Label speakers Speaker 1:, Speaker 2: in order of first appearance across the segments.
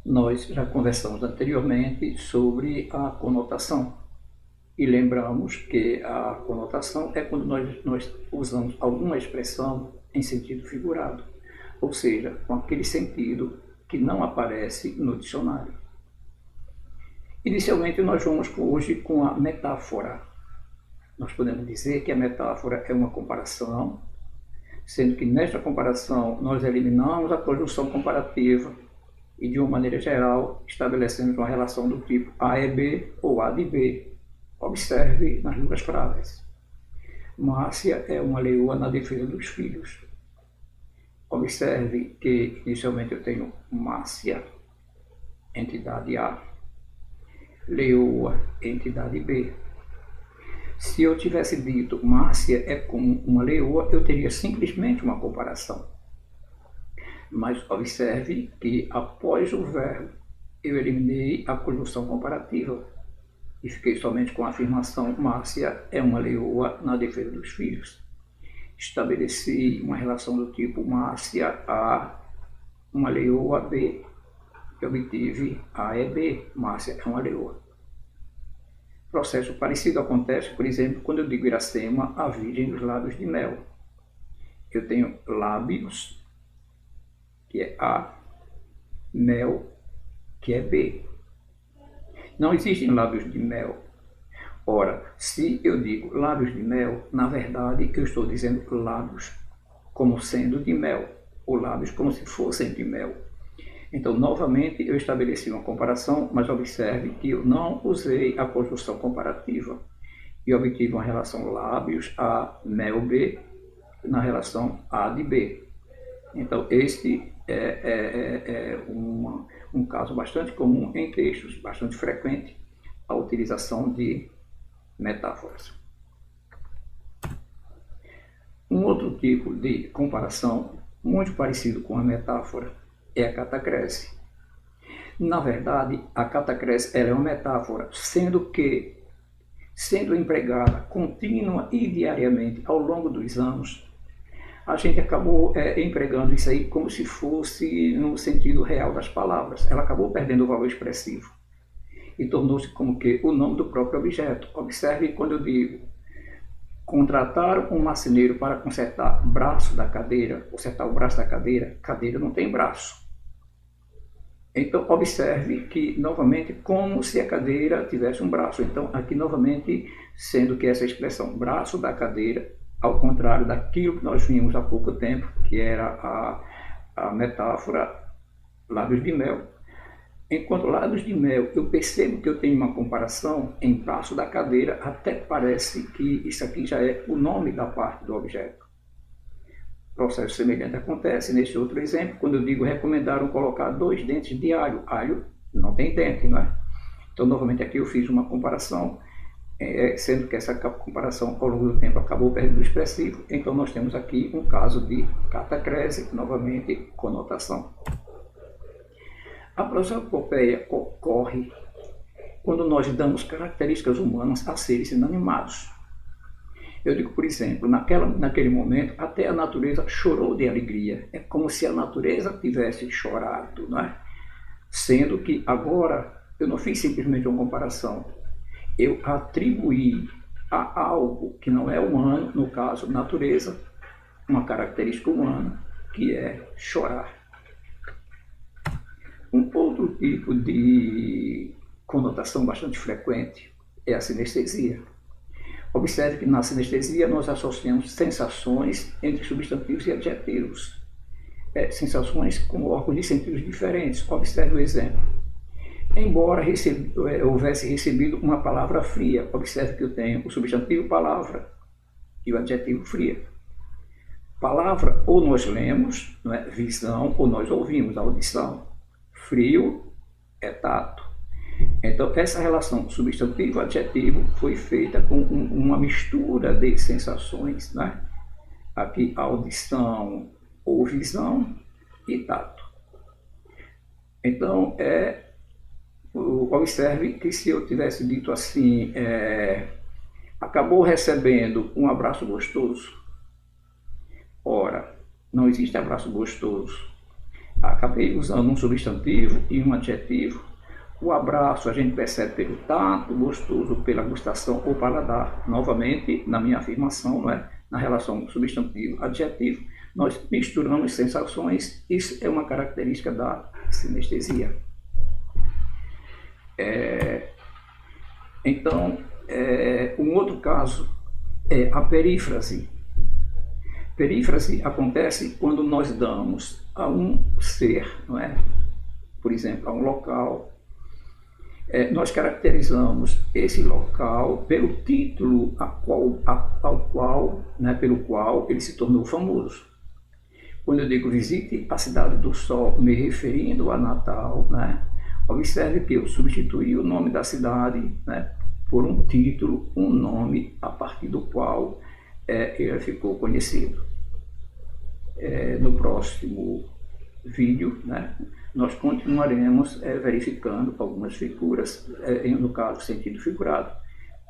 Speaker 1: Nós já conversamos anteriormente sobre a conotação e lembramos que a conotação é quando nós usamos alguma expressão em sentido figurado, ou seja, com aquele sentido que não aparece no dicionário. Inicialmente, nós vamos hoje com a metáfora. Nós podemos dizer que a metáfora é uma comparação, sendo que nesta comparação nós eliminamos a conjunção comparativa e, de uma maneira geral, estabelecemos uma relação do tipo A é B ou A de B. Observe nas duas frases. Márcia é uma leoa na defesa dos filhos. Observe que inicialmente eu tenho Márcia, entidade A, leoa, entidade B. Se eu tivesse dito Márcia é como uma leoa, eu teria simplesmente uma comparação. Mas observe que após o verbo eu eliminei a conjunção comparativa e fiquei somente com a afirmação Márcia é uma leoa na defesa dos filhos. Estabeleci uma relação do tipo Márcia A, uma leoa B. Eu obtive A é B, Márcia é uma leoa. Processo parecido acontece, por exemplo, quando eu digo Iracema, a virgem dos lábios de mel. Eu tenho lábios, que é A, mel, que é B. Não existem lábios de mel. Ora, se eu digo lábios de mel, na verdade eu estou dizendo lábios como sendo de mel, ou lábios como se fossem de mel. Então, novamente, eu estabeleci uma comparação, mas observe que eu não usei a conjunção comparativa e obtive uma relação lábios A, mel B, na relação A de B. Então, este é um caso bastante comum em textos, bastante frequente, a utilização de metáforas. Um outro tipo de comparação, muito parecido com a metáfora, é a catacrese. Na verdade, a catacrese ela é uma metáfora, sendo empregada contínua e diariamente ao longo dos anos, a gente acabou empregando isso aí como se fosse no sentido real das palavras. Ela acabou perdendo o valor expressivo e tornou-se como que o nome do próprio objeto. Observe quando eu digo contratar um marceneiro para consertar o braço da cadeira, consertar o braço da cadeira, cadeira não tem braço. Então, observe que, novamente, como se a cadeira tivesse um braço. Então, aqui, novamente, sendo que essa expressão braço da cadeira, ao contrário daquilo que nós vimos há pouco tempo, que era a metáfora lábios de mel. Enquanto lábios de mel, eu percebo que eu tenho uma comparação em braço da cadeira, até parece que isso aqui já é o nome da parte do objeto. Processo semelhante acontece nesse outro exemplo, quando eu digo recomendaram colocar 2 dentes de alho. Alho não tem dente, não é? Então, novamente, aqui eu fiz uma comparação, sendo que essa comparação ao longo do tempo acabou perdendo o expressivo. Então, nós temos aqui um caso de catacrese, novamente, conotação. A prosopopeia ocorre quando nós damos características humanas a seres inanimados. Eu digo, por exemplo, naquele momento, até a natureza chorou de alegria. É como se a natureza tivesse chorado, não é? Sendo que agora eu não fiz simplesmente uma comparação. Eu atribuí a algo que não é humano, no caso, natureza, uma característica humana, que é chorar. Um outro tipo de conotação bastante frequente é a sinestesia. Observe que na sinestesia nós associamos sensações entre substantivos e adjetivos. Sensações com órgãos de sentidos diferentes. Observe o exemplo. Embora houvesse recebido uma palavra fria, observe que eu tenho o substantivo palavra e o adjetivo fria. Palavra ou nós lemos, não é? Visão, ou nós ouvimos, audição. Frio é tato. Então, essa relação substantivo-adjetivo foi feita com uma mistura de sensações, né? Aqui, audição ou visão e tato. Então, observe que se eu tivesse dito assim, acabou recebendo um abraço gostoso. Ora, não existe abraço gostoso. acabei usando um substantivo e um adjetivo. O abraço a gente percebe pelo tato, gostoso pela gustação ou paladar. Novamente, na minha afirmação, não é? Na relação substantivo-adjetivo, nós misturamos sensações. Isso é uma característica da sinestesia. Então, um outro caso é a perífrase. Perífrase acontece quando nós damos a um ser, não é? Por exemplo, a um local, nós caracterizamos esse local pelo título pelo qual ele se tornou famoso. Quando eu digo visite a cidade do sol, me referindo a Natal, né? Observe que eu substituí o nome da cidade, né, por um título, um nome a partir do qual ele ficou conhecido. No próximo vídeo, né, nós continuaremos verificando algumas figuras, no caso sentido figurado,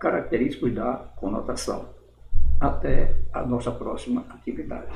Speaker 1: característicos da conotação. Até a nossa próxima atividade.